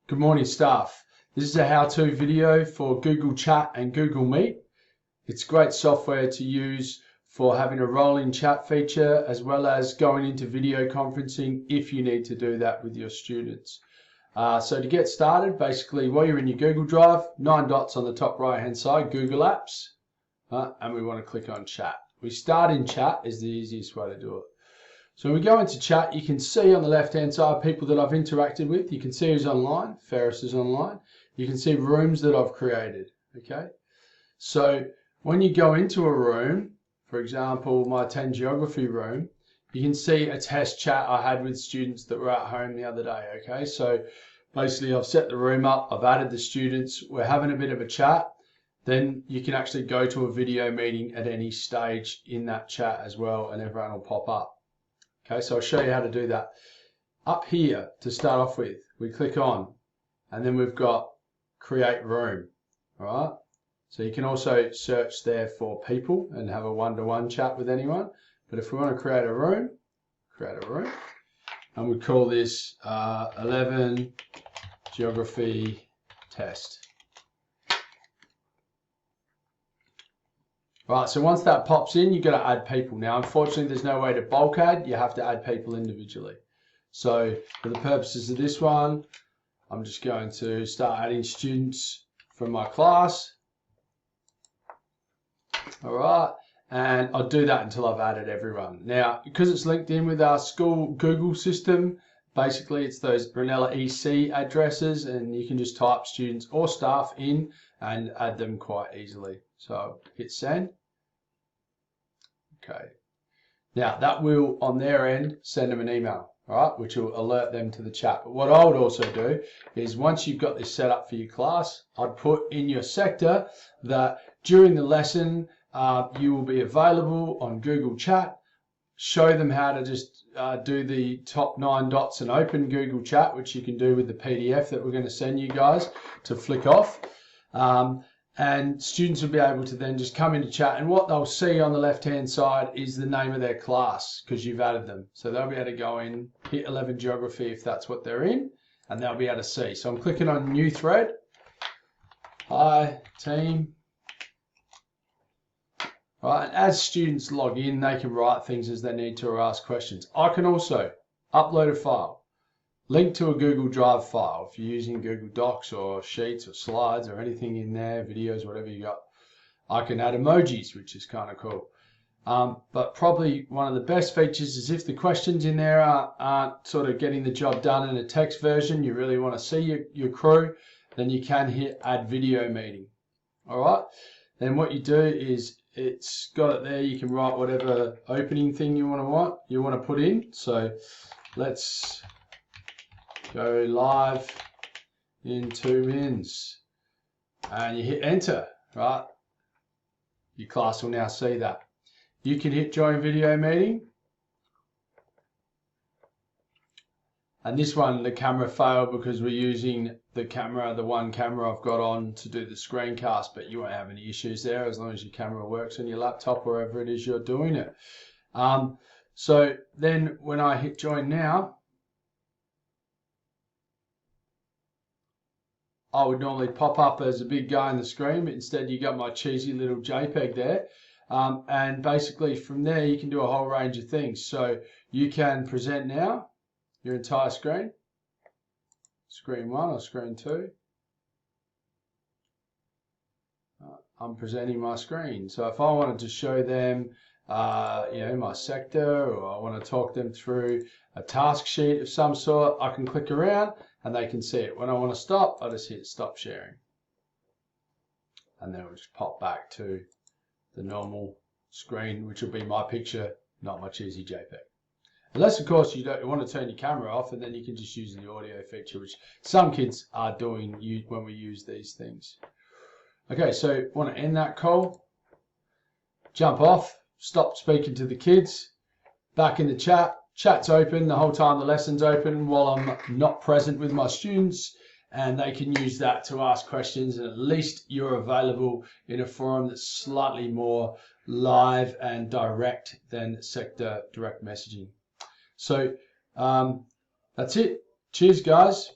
Good morning, staff. This is a how-to video for Google Chat and Google Meet. It's great software to use for having a rolling chat feature as well as going into video conferencing if you need to do that with your students. So to get started, basically while you're in your Google Drive, 9 dots on the top right hand side, Google Apps, and we want to click on Chat. We start in Chat is the easiest way to do it. So when we go into chat, you can see on the left-hand side people that I've interacted with. You can see who's online. Ferris is online. You can see rooms that I've created. Okay. So when you go into a room, for example, my 10 geography room, you can see a test chat I had with students that were at home the other day. Okay. So basically I've set the room up. I've added the students. We're having a bit of a chat. Then you can actually go to a video meeting at any stage in that chat as well, and everyone will pop up. Okay, so I'll show you how to do that. Up here, to start off with, we click on, and then we've got create room, all right? So you can also search there for people and have a one-to-one chat with anyone. But if we want to create a room, and we call this 11 geography test. Right, so once that pops in, you've got to add people. Now, unfortunately, there's no way to bulk add. You have to add people individually. So for the purposes of this one, I'm just going to start adding students from my class. All right, and I'll do that until I've added everyone. Now, because it's linked in with our school Google system, basically it's those Brunella EC addresses, and you can just type students or staff in and add them quite easily. So hit send. Okay. Now that will, on their end, send them an email, all right, which will alert them to the chat. But what I would also do is once you've got this set up for your class, I'd put in your sector that during the lesson, you will be available on Google Chat. Show them how to just do the top 9 dots and open Google Chat, which you can do with the PDF that we're going to send you guys to flick off. And students will be able to then just come into chat, and what they'll see on the left-hand side is the name of their class because you've added them. So they'll be able to go in, hit 11 geography if that's what they're in, and they'll be able to see. So I'm clicking on new thread. Hi, team. Right, and as students log in, they can write things as they need to or ask questions. I can also upload a file. Link to a Google Drive file if you're using Google Docs or Sheets or Slides or anything in there, videos, whatever you got. I can add emojis, which is kind of cool. But probably one of the best features is if the questions in there aren't sort of getting the job done in a text version, you really want to see your crew, then you can hit add video meeting. All right. Then what you do is it's got it there. You can write whatever opening thing you want to put in. So let's go live in 2 minutes, and you hit enter, right? Your class will now see that. You can hit join video meeting, and this one the camera failed because we're using the one camera I've got on to do the screencast, but you won't have any issues there as long as your camera works on your laptop wherever it is you're doing it. So then when I hit join now, I would normally pop up as a big guy on the screen, but instead you got my cheesy little JPEG there. And basically from there you can do a whole range of things. So you can present now your entire screen, screen 1 or screen 2. I'm presenting my screen. So if I wanted to show them my sector, or I want to talk them through a task sheet of some sort, I can click around and they can see it. When I want to stop, I just hit stop sharing. And then it will just pop back to the normal screen, which will be my picture, not my cheesy JPEG. Unless, of course, you want to turn your camera off, and then you can just use the audio feature, which some kids are doing when we use these things. Okay, so want to end that call, jump off, stop speaking to the kids, back in the chat. Chat's open the whole time the lesson's open while I'm not present with my students, and they can use that to ask questions, and at least you're available in a forum that's slightly more live and direct than sector direct messaging. So that's it. Cheers, guys.